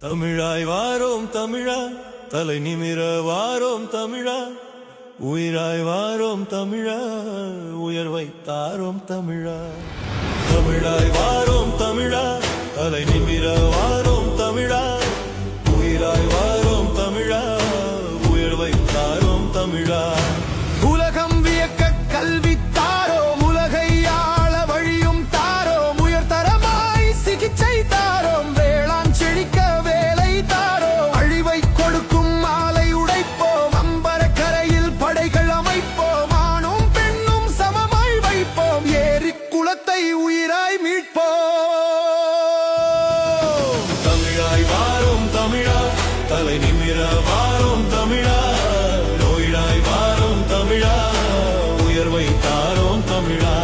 தமிழாய் வாரோம் தமிழா, தலை நிமிர வாரோம் தமிழா, உயிராய் வாரோம் தமிழா, உயர்வை தாரோம் தமிழா. தமிழாய் வாரோம் தமிழா, தலை நிமிர வாரோம் தமிழா, உயிராய் வாரோம் தமிழா, உயர்வை தாரோம் தமிழா. உலகம் வியக்க கல்வி தாரோம், உலகை ஆள வழியும் தாரோம், உயர்தரமாய் சிகிச்சை தாரோம், வேளாண் செழிக்க வேலை தாரோம், அழிவை கொடுக்கும் மாலை உடைப்போம், அம்பர கரையில் படைகள் அமைப்போம், ஆணும் பெண்ணும் சமமாய் வைப்போம், ஏரி குளத்தை உயிராய் மீட்போம். தமிழாய் வாரோம் தமிழா, தலை நிமிர வாரோம் தமிழா, நோயிடாய் வாரோம் தமிழா, உயர்வை தாரோம் தமிழா.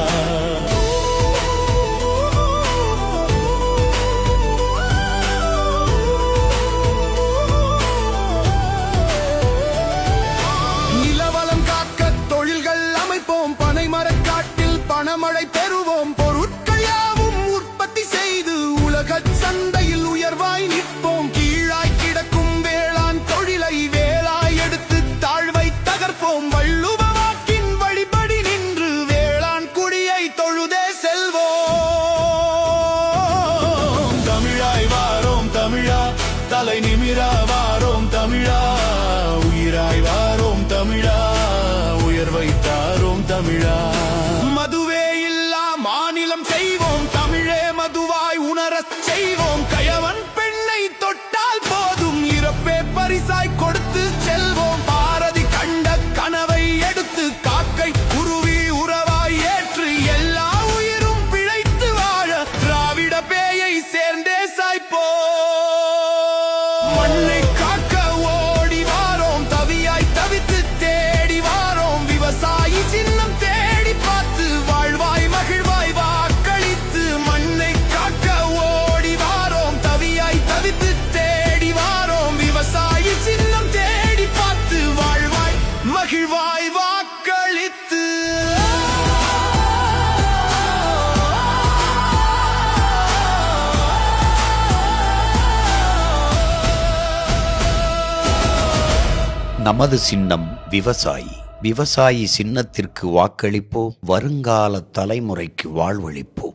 நிலவளம் காக்க தொழில்கள் அமைப்போம், பனைமரக்காட்டில் பணமழை பெறுவோம், பொருட்கள் யாவும் உற்பத்தி செய்து உலக சந்தையில் உயர்வாய் நிற்போம், கீழாய் கிடக்கும் வேளாண் தொழிலை வேலாய் எடுத்து தாழ்வை தகர்ப்போம், வள்ளுவ வாக்கின் வழிபடி நின்று வேளாண் குடியை தொழுதே செல்வோம். தமிழாய் வாரோம் தமிழா, தலை நிமிர வாரோம் தமிழா, உயிராய் வாரோம் தமிழா, உயர்வை தாரோம் தமிழா. மதுவே இல்லா மாநிலம் செய்வோம், தமிழே மதுவாய் உணரச் செய்வோம், கயவன் பெண்ணை தொட்டால் போதும் இறப்பே பரிசாய் கொடுத்து செல்வோம், பாரதி கண்ட கனவை எடுத்து காக்கை குருவி உறவாய் ஏற்று எல்லா உயிரும் பிழைத்து வாழ திராவிட பேயை சேர்ந்தே சாய்ப்போம். மண்ணை காக்க ஓடி வாரோம், தவியாய் தவித்து தேடி வாரோம், விவசாயி சின்னம் தேடி பார்த்து வாழ்வாய் மகிழ்வாய் வாக்களித்து, மண்ணை காக்க ஓடி வாரோம், தவியாய் தவித்து தேடி வாரோம், விவசாயி சின்னம் தேடி பார்த்து வாழ்வாய் மகிழ்வாய் வாக்களித்து. நமது சின்னம் விவசாயி. விவசாயி சின்னத்திற்கு வாக்களிப்போம், வருங்கால தலைமுறைக்கு வாழ்வளிப்போம்.